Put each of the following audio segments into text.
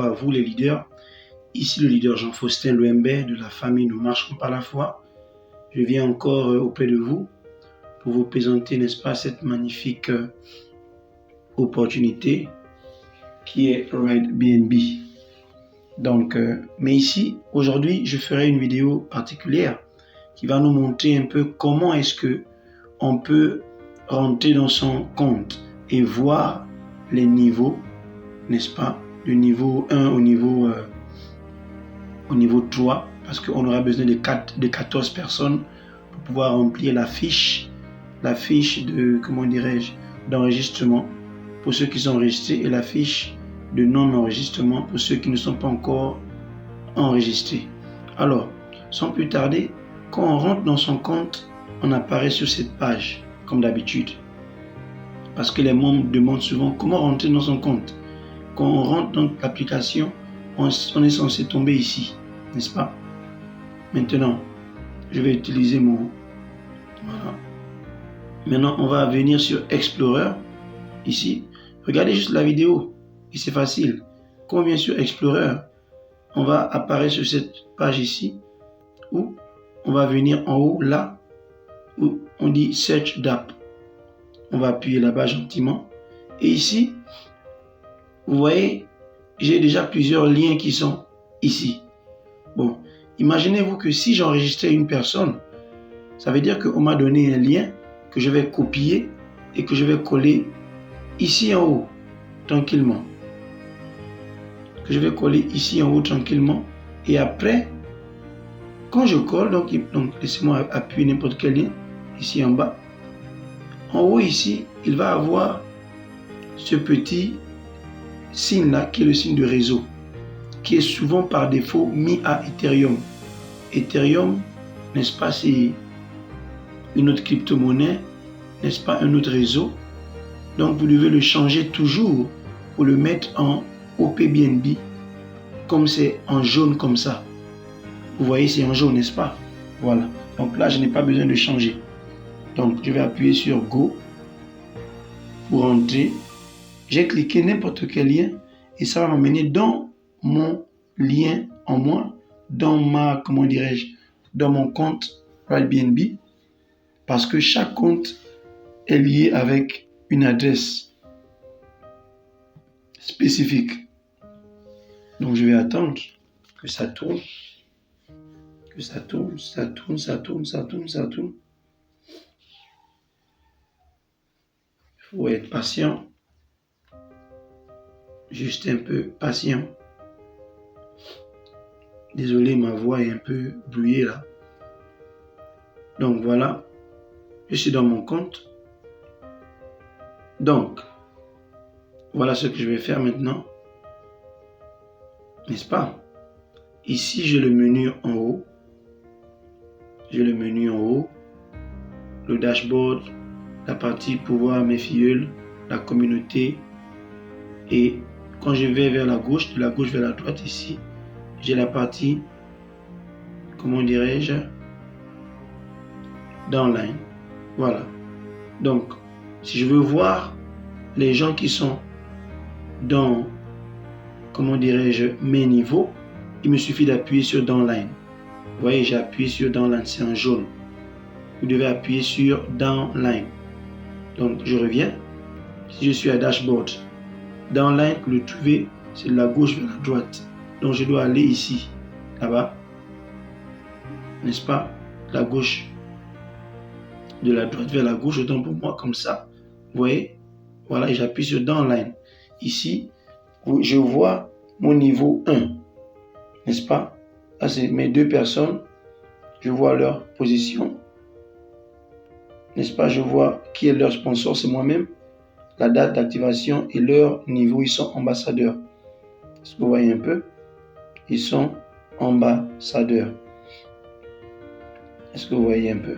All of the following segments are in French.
à vous les leaders. Ici le leader Jean-Faustin Louembert de la famille Nous marchons par la foi. Je viens encore auprès de vous pour vous présenter, n'est-ce pas, cette magnifique opportunité qui est RideBnB. Donc, mais ici, aujourd'hui, je ferai une vidéo particulière qui va nous montrer un peu comment est-ce que on peut rentrer dans son compte et voir les niveaux, n'est-ce pas, du niveau 1 au niveau 3, parce qu'on aura besoin de 14 personnes pour pouvoir remplir la fiche de, comment dirais-je, d'enregistrement pour ceux qui sont enregistrés et la fiche de non-enregistrement pour ceux qui ne sont pas encore enregistrés. Alors, sans plus tarder, quand on rentre dans son compte, on apparaît sur cette page, comme d'habitude. Parce que les membres demandent souvent comment rentrer dans son compte. Quand on rentre dans l'application, on est censé tomber ici, n'est-ce pas? Maintenant, je vais utiliser mon... Voilà. Maintenant, on va venir sur Explorer, ici. Regardez juste la vidéo, et c'est facile. Quand on vient sur Explorer, on va apparaître sur cette page ici, où on va venir en haut, là, où on dit Search d'App. On va appuyer là-bas gentiment. Et ici, vous voyez, j'ai déjà plusieurs liens qui sont ici. Bon, imaginez-vous que si j'enregistrais une personne, ça veut dire qu'on m'a donné un lien que je vais copier et que je vais coller ici en haut, tranquillement. Que je vais coller ici en haut, tranquillement. Et après, quand je colle, donc laissez-moi appuyer n'importe quel lien, ici en bas. En haut ici, il va avoir ce petit signe-là, qui est le signe de réseau, qui est souvent par défaut mis à Ethereum. Ethereum, n'est-ce pas, c'est une autre crypto-monnaie, n'est-ce pas, un autre réseau. Donc vous devez le changer toujours pour le mettre en OPBNB, comme c'est en jaune comme ça. Vous voyez, c'est en jaune, n'est-ce pas? Voilà. Donc là, je n'ai pas besoin de changer. Donc, je vais appuyer sur Go pour entrer. J'ai cliqué n'importe quel lien et ça va m'amener dans mon lien en moi, dans ma, comment dirais-je, dans mon compte RideBnB, parce que chaque compte est lié avec une adresse spécifique. Donc, je vais attendre que ça tourne. Ça tourne. Il faut être patient. Juste un peu patient. Désolé, ma voix est un peu brouillée là. Donc voilà, je suis dans mon compte. Donc, voilà ce que je vais faire maintenant. N'est-ce pas? Ici, j'ai le menu en haut. Le dashboard, la partie pouvoir, mes filleuls, la communauté. Et quand je vais vers la gauche, de la gauche vers la droite ici, j'ai la partie, comment dirais-je, downline. Voilà. Donc, si je veux voir les gens qui sont dans, comment dirais-je, mes niveaux, il me suffit d'appuyer sur downline. Vous voyez, j'ai appuyé sur downline, c'est en jaune. Vous devez appuyer sur downline. Donc, je reviens. Si je suis à dashboard, downline, pour le trouver, c'est de la gauche vers la droite. Donc, je dois aller ici, là-bas. N'est-ce pas? La gauche, de la droite vers la gauche, autant pour moi, comme ça. Vous voyez? Voilà, et j'appuie sur downline. Ici, je vois mon niveau 1. N'est-ce pas? Là, c'est mes deux personnes. Je vois leur position. N'est-ce pas? Je vois qui est leur sponsor, c'est moi-même. La date d'activation et leur niveau, ils sont ambassadeurs. Est-ce que vous voyez un peu? Ils sont ambassadeurs. Est-ce que vous voyez un peu?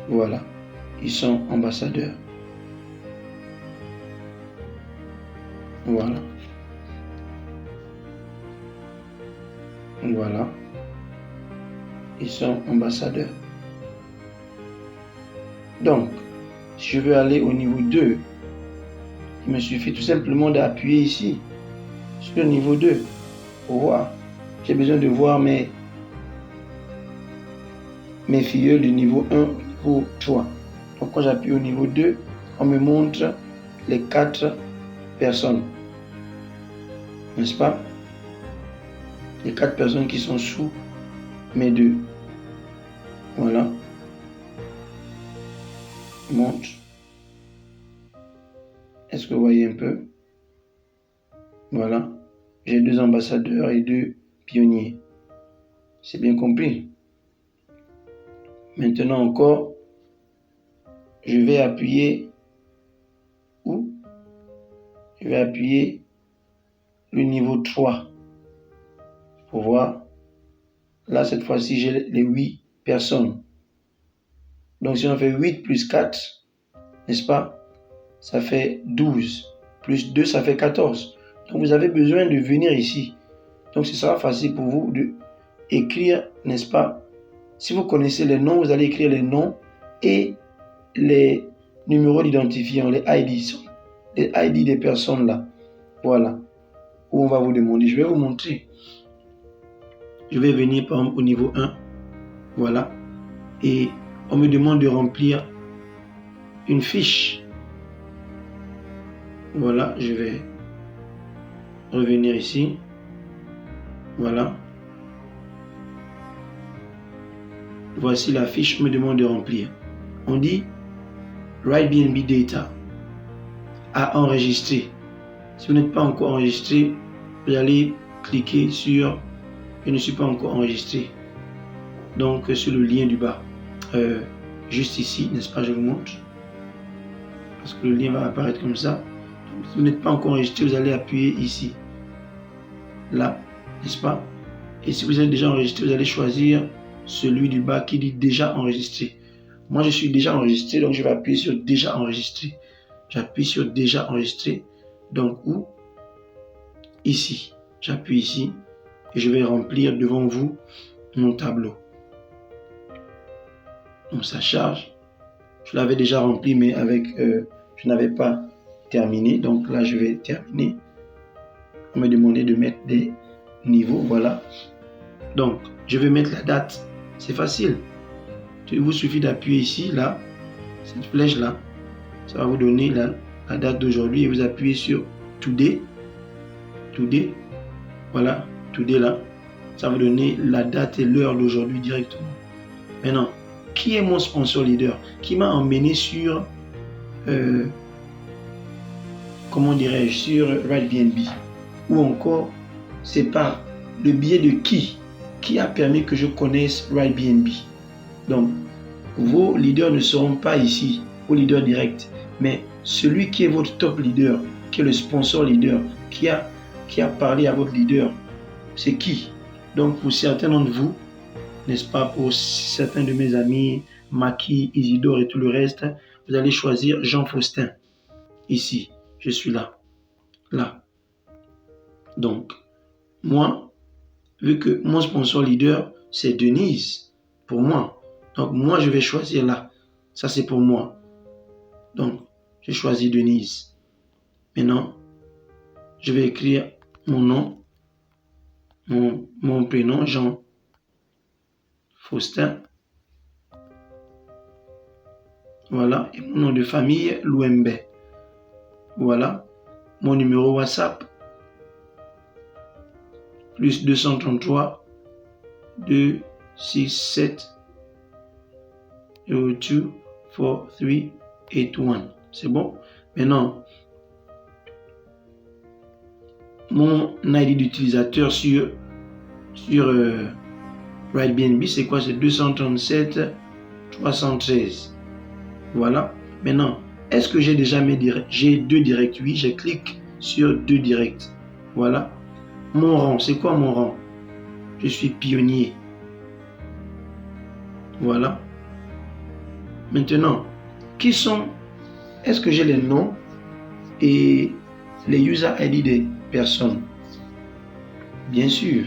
Voilà. Ils sont ambassadeurs. Voilà. Voilà. Ils sont ambassadeurs. Donc, si je veux aller au niveau 2, il me suffit tout simplement d'appuyer ici sur le niveau 2 pour voir. J'ai besoin de voir mes filleuls du niveau 1 au niveau 3. Donc quand j'appuie au niveau 2, on me montre les 4 personnes. N'est-ce pas? Les 4 personnes qui sont sous mes 2. Voilà. Monte. Est-ce que vous voyez un peu? Voilà. J'ai 2 ambassadeurs et 2 pionniers. C'est bien compris. Maintenant encore, je vais appuyer où? Je vais appuyer le niveau 3 pour voir. Là, cette fois-ci, j'ai les 8 personnes. Donc, si on fait 8 plus 4, n'est-ce pas? Ça fait 12. Plus 2, ça fait 14. Donc, vous avez besoin de venir ici. Donc, ce sera facile pour vous de écrire, n'est-ce pas? Si vous connaissez les noms, vous allez écrire les noms et les numéros d'identifiant, les ID des personnes là. Voilà. Où on va vous demander. Je vais vous montrer. Je vais venir par exemple au niveau 1. Voilà. Et on me demande de remplir une fiche. Voilà, je vais revenir ici. Voilà. Voici la fiche, on me demande de remplir. On dit RightBnB Data à enregistrer. Si vous n'êtes pas encore enregistré, vous allez cliquer sur je ne suis pas encore enregistré. Donc sur le lien du bas. Juste ici, n'est-ce pas, je vous montre. Parce que le lien va apparaître comme ça. Donc, si vous n'êtes pas encore enregistré, vous allez appuyer ici. Là, n'est-ce pas? Et si vous êtes déjà enregistré, vous allez choisir celui du bas qui dit déjà enregistré. Moi, je suis déjà enregistré, donc je vais appuyer sur déjà enregistré. J'appuie sur déjà enregistré. Donc, où? Ici. J'appuie ici et je vais remplir devant vous mon tableau. Donc, ça charge. Je l'avais déjà rempli, mais avec, je n'avais pas terminé. Donc là, je vais terminer. On m'a demandé de mettre des niveaux. Voilà. Donc, je vais mettre la date. C'est facile. Il vous suffit d'appuyer ici, là, cette flèche-là. Ça va vous donner la date d'aujourd'hui et vous appuyez sur Today. Today. Voilà, Today là. Ça va vous donner la date et l'heure d'aujourd'hui directement. Maintenant, qui est mon sponsor leader? Qui m'a emmené sur, comment dirais-je, sur RightBnB? Ou encore, c'est par le biais de qui a permis que je connaisse RightBnB? Donc, vos leaders ne seront pas ici, vos leaders directs, mais celui qui est votre top leader, qui est le sponsor leader, qui a parlé à votre leader, c'est qui? Donc, pour certains d'entre vous, n'est-ce pas, pour certains de mes amis, Maki, Isidore et tout le reste, vous allez choisir Jean Faustin. Ici, je suis là. Là. Donc, moi, vu que mon sponsor leader, c'est Denise, pour moi. Donc, moi, je vais choisir là. Ça, c'est pour moi. Donc, j'ai choisi Denise. Maintenant, je vais écrire mon nom, mon prénom, Jean Faustin. Voilà. Et mon nom de famille, Louembe. Voilà. Mon numéro WhatsApp, plus 233 267 02 4381. C'est bon? Maintenant, mon ID d'utilisateur sur RightBnB, c'est quoi? C'est 237 313. Voilà. Maintenant, est-ce que j'ai déjà mes directs? J'ai 2 directs. Oui, je clique sur 2 directs. Voilà. Mon rang, c'est quoi mon rang? Je suis pionnier. Voilà. Maintenant, qui sont... Est-ce que j'ai les noms et les user ID des personnes? Bien sûr.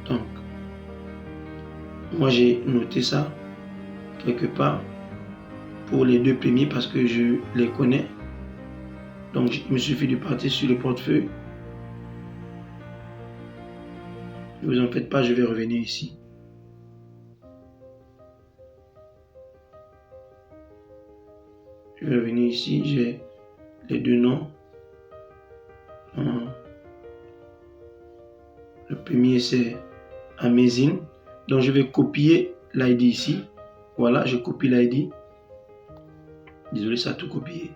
Donc, moi j'ai noté ça quelque part pour les 2 premiers parce que je les connais. Donc, il me suffit de partir sur le portefeuille. Ne vous en faites pas, je vais revenir ici. Je vais revenir ici, j'ai les deux noms. Le premier c'est Amazing. Donc je vais copier l'ID ici. Voilà, je copie l'ID. Désolé, ça a tout copié.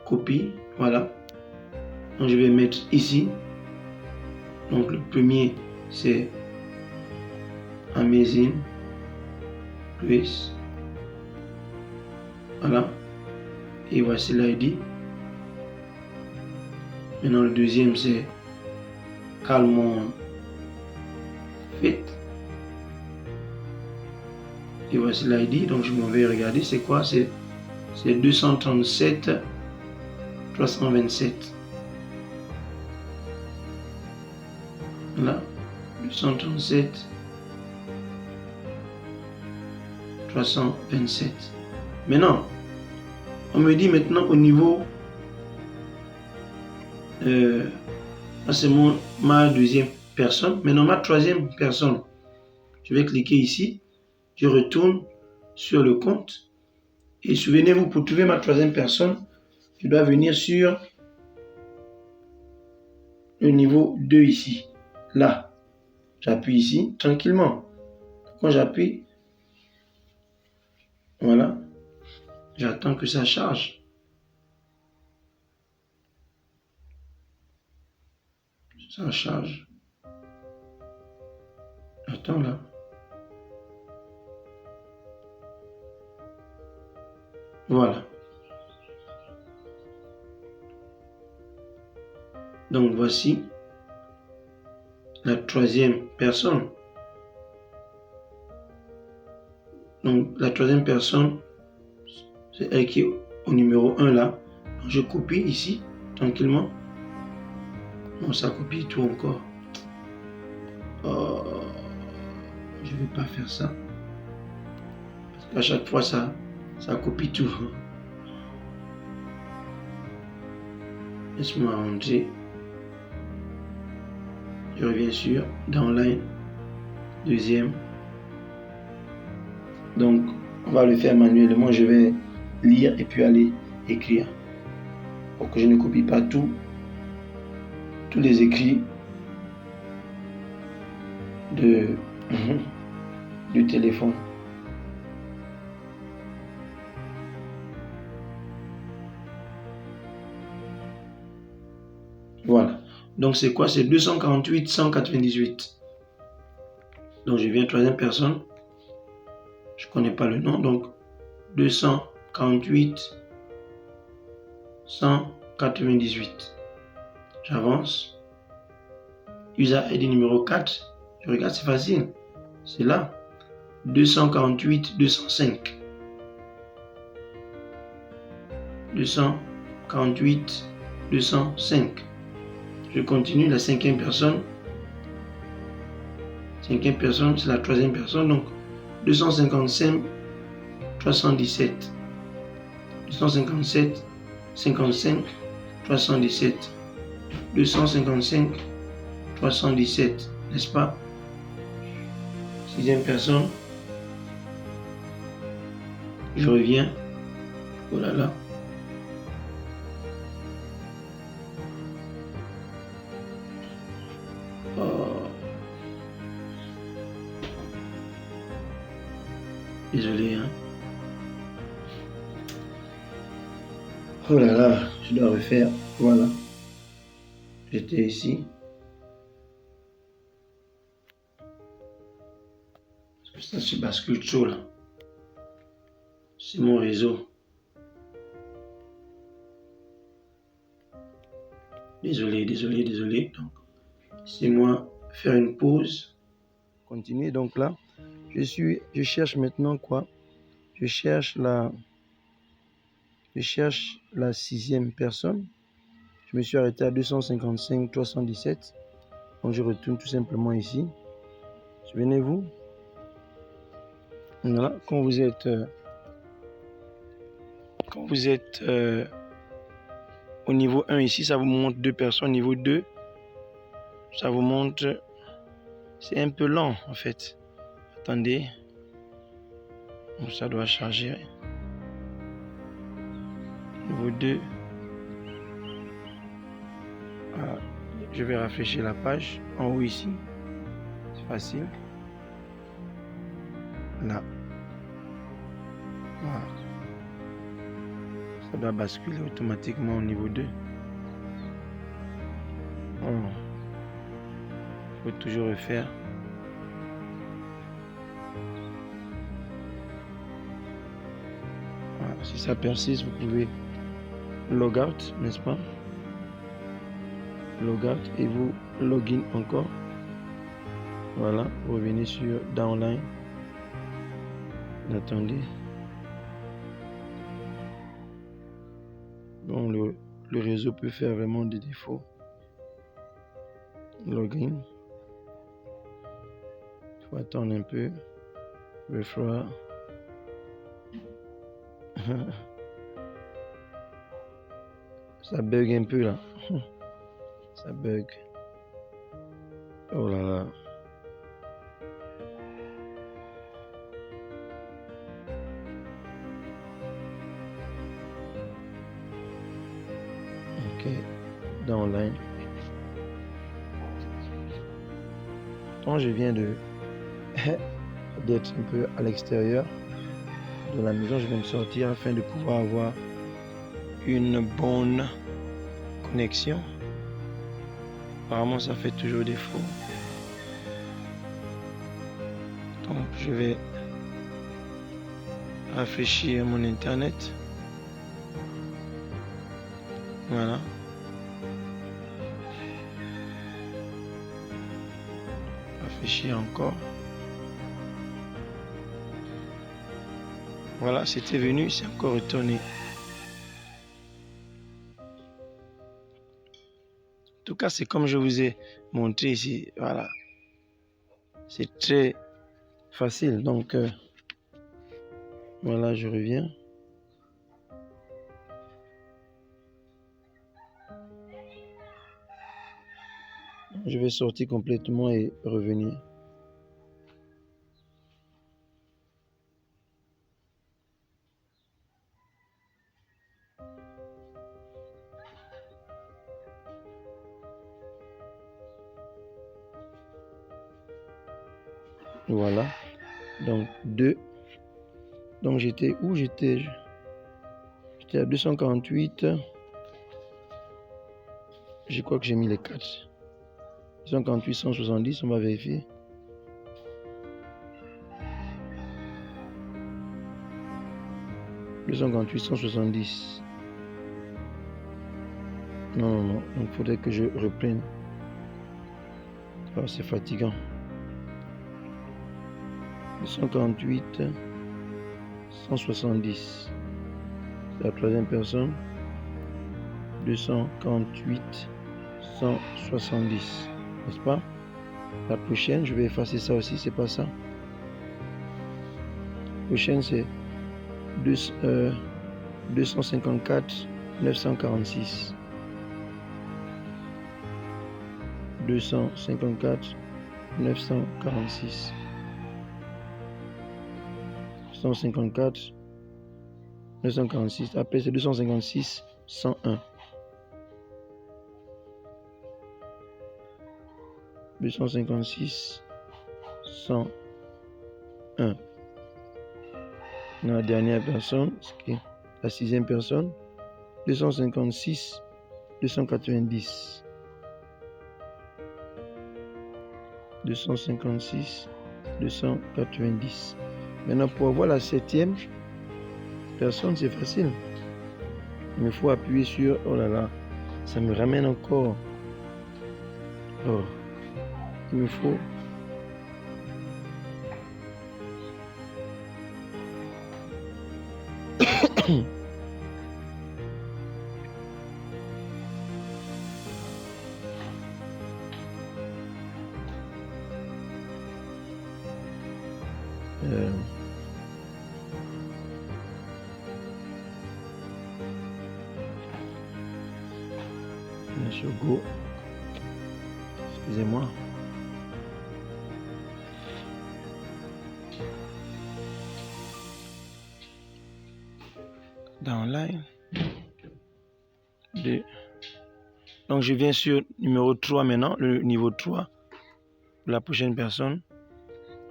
Copie, voilà. Donc je vais mettre ici. Donc le premier c'est Amazing Louis. Voilà. Et voici l'ID. Maintenant le deuxième c'est Calmon Fit. Et voici l'ID. Donc je m'en vais regarder. C'est quoi? C'est 237 327. Voilà. 237 327. Maintenant, on me dit maintenant au niveau, c'est ma deuxième personne. Maintenant, ma troisième personne, je vais cliquer ici. Je retourne sur le compte. Et souvenez-vous, pour trouver ma troisième personne, je dois venir sur le niveau 2 ici. Là, j'appuie ici tranquillement. Quand j'appuie, voilà, j'attends que ça charge. Ça charge. Attends là. Voilà. Donc voici la troisième personne. Donc la troisième personne, c'est elle qui est au numéro 1 là. Donc, je copie ici, tranquillement. Non, ça copie tout encore. Oh, je ne vais pas faire ça. Parce qu'à chaque fois, ça copie tout. Laisse-moi rentrer. Je reviens sur Downline. Deuxième. Donc, on va le faire manuellement. Je vais lire et puis aller écrire. Pour que je ne copie pas tous les écrits du téléphone. Voilà. Donc c'est quoi? C'est 248 198. Donc je viens troisième personne. Je ne connais pas le nom. Donc 248 198. J'avance. User ID numéro 4. Je regarde, c'est facile. C'est là. 248 205. 248 205. Je continue la cinquième personne. Cinquième personne, c'est la troisième personne. Donc 255 317. 257 55 317. 255 317. N'est-ce pas? Sixième personne. Je reviens. Oh là là. Désolé, hein. Oh là là, je dois refaire. Voilà. J'étais ici. Ça se bascule chaud là. C'est mon réseau. Désolé. Donc, c'est moi faire une pause. Continuer. Donc là, je cherche maintenant quoi? Je cherche la sixième personne. Je me suis arrêté à 255 317. Donc je retourne tout simplement ici. Souvenez-vous. Voilà, quand vous êtes au niveau 1 ici, ça vous montre deux personnes. Niveau 2, Ça vous montre, c'est un peu lent en fait. Attendez, donc ça doit charger. Niveau 2. Voilà. Je vais rafraîchir la page en haut ici. C'est facile. Là. Voilà. Ça doit basculer automatiquement au niveau 2. Il faut toujours refaire. Voilà. Si ça persiste, vous pouvez log out, n'est-ce pas? Log out et vous login encore. Voilà, vous revenez sur downline. Attendez. Bon, le réseau peut faire vraiment des défauts. Login. Il faut attendre un peu. Refer. Ça bug un peu là. Ça bug. Oh là là. Ok. Downline. Quand je viens d'être un peu à l'extérieur de la maison, je vais me sortir afin de pouvoir avoir une bonne connexion. Apparemment, ça fait toujours défaut. Donc, je vais rafraîchir mon internet. Voilà. Rafraîchir encore. Voilà, c'était venu, c'est encore retourné. En tout cas, c'est comme je vous ai montré ici. Voilà. C'est très facile. Donc, voilà, je reviens. Je vais sortir complètement et revenir. Voilà. Donc, 2. Donc, j'étais où? J'étais à 248. Je crois que j'ai mis les 4. 248, 170, on va vérifier. « 258, 170. Non. Donc, il faudrait que je reprenne. Oh, c'est fatigant. 248, 170. C'est la troisième personne. 248, 170. N'est-ce pas? La prochaine, je vais effacer ça aussi, c'est pas ça. La prochaine, c'est 254, 946. 254, 946. 254, 946. Après, c'est 256, 101. 256, 101. La dernière personne, c'est la sixième personne, 256, 290. 256, 290. Maintenant, pour avoir la septième personne, c'est facile. Il me faut appuyer sur... Oh là là, ça me ramène encore. Oh, il me faut... Sur Go. Excusez-moi. Downline. 2. Donc je viens sur numéro 3 maintenant, le niveau 3 pour la prochaine personne.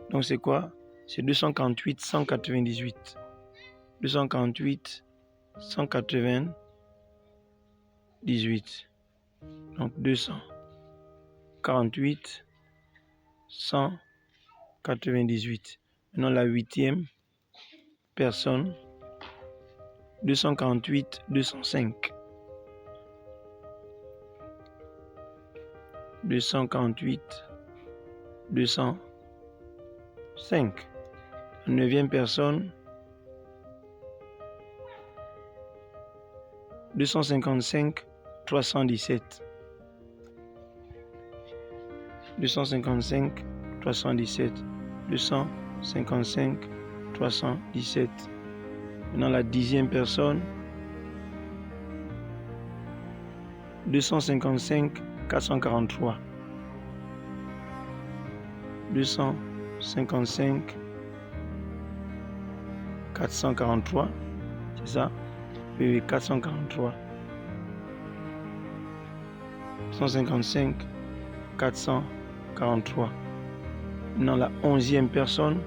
Donc c'est quoi? C'est 248 198. 248 198. Donc 248 198. Maintenant la 8e personne. 248 205. 248 205. La 9e personne. 255 317. 255 317. 255 317. Maintenant la 10e personne. 255 443. 255 443. C'est ça? Oui, 443. 255 443. Maintenant la 11e personne.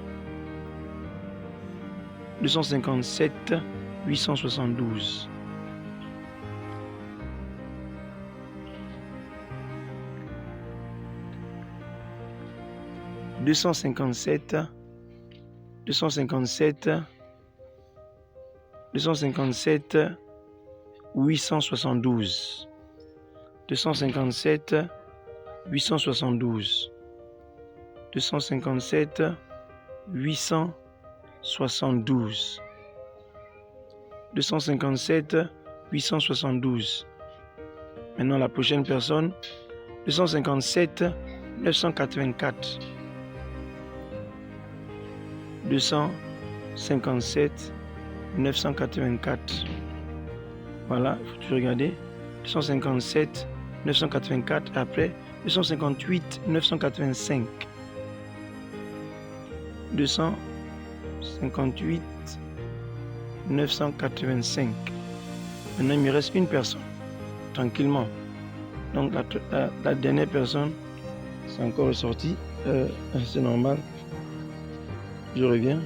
257 872. 257 872. 257 872. 257 872. 257 872. Maintenant la prochaine personne. 257 984. 257 984. Voilà, il faut toujours regarder. 257 984. Après, 258 985. 258 985. Maintenant, il me reste une personne. Tranquillement. Donc, la dernière personne, c'est encore ressorti. C'est normal. Je reviens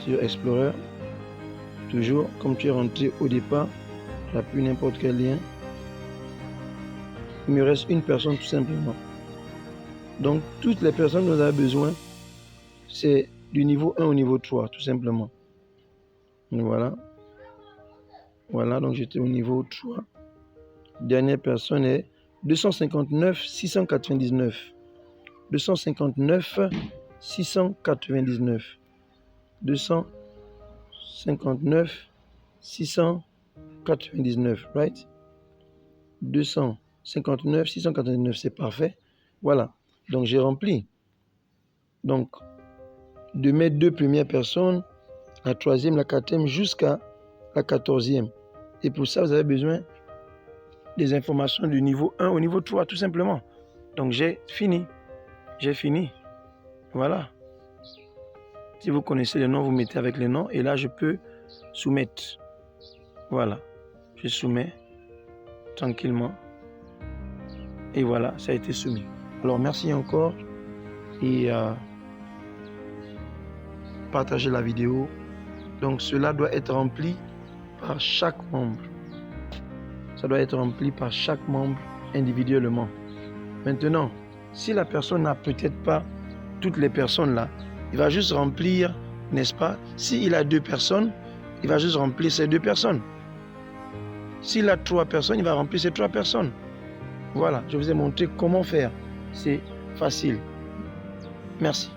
sur Explorer. Toujours, comme tu es rentré au départ, tu appuies n'importe quel lien. Il me reste une personne tout simplement. Donc, toutes les personnes dont on a besoin, c'est du niveau 1 au niveau 3, tout simplement. Et voilà. Voilà, donc j'étais au niveau 3. Dernière personne est 259 699. 259 699. 259 699, right? 259 699, c'est parfait. Voilà, donc j'ai rempli. Donc, de mes 2 premières personnes, la 3e, la 4e, jusqu'à la 14e. Et pour ça, vous avez besoin des informations du niveau 1 au niveau 3, tout simplement. Donc, j'ai fini. J'ai fini. Voilà. Si vous connaissez les noms, vous mettez avec les noms. Et là, je peux soumettre. Voilà. Je soumets tranquillement. Et voilà, ça a été soumis. Alors, merci encore. Et partagez la vidéo. Donc, cela doit être rempli par chaque membre. Ça doit être rempli par chaque membre individuellement. Maintenant, si la personne n'a peut-être pas toutes les personnes là, il va juste remplir, n'est-ce pas? S'il a 2 personnes, il va juste remplir ces 2 personnes. S'il a 3 personnes, il va remplir ces 3 personnes. Voilà, je vous ai montré comment faire. C'est facile. Merci.